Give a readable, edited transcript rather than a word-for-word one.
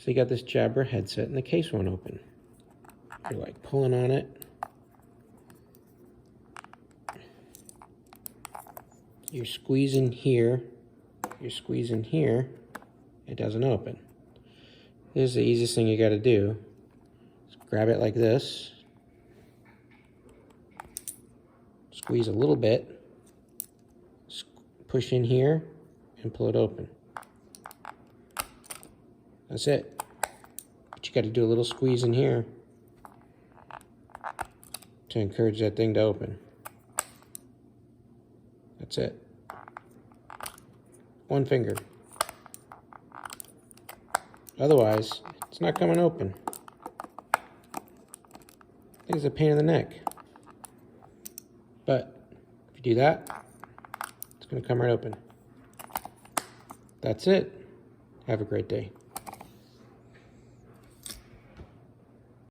So you got this Jabra headset and the case won't open. You're like pulling on it. You're squeezing here. You're squeezing here. It doesn't open. Here's the easiest thing you got to do. Just grab it like this. Squeeze a little bit. Push in here and pull it open. That's it. But you got to do a little squeeze in here to encourage that thing to open. That's it. One finger. Otherwise, it's not coming open. It's a pain in the neck. But if you do that, it's going to come right open. That's it. Have a great day.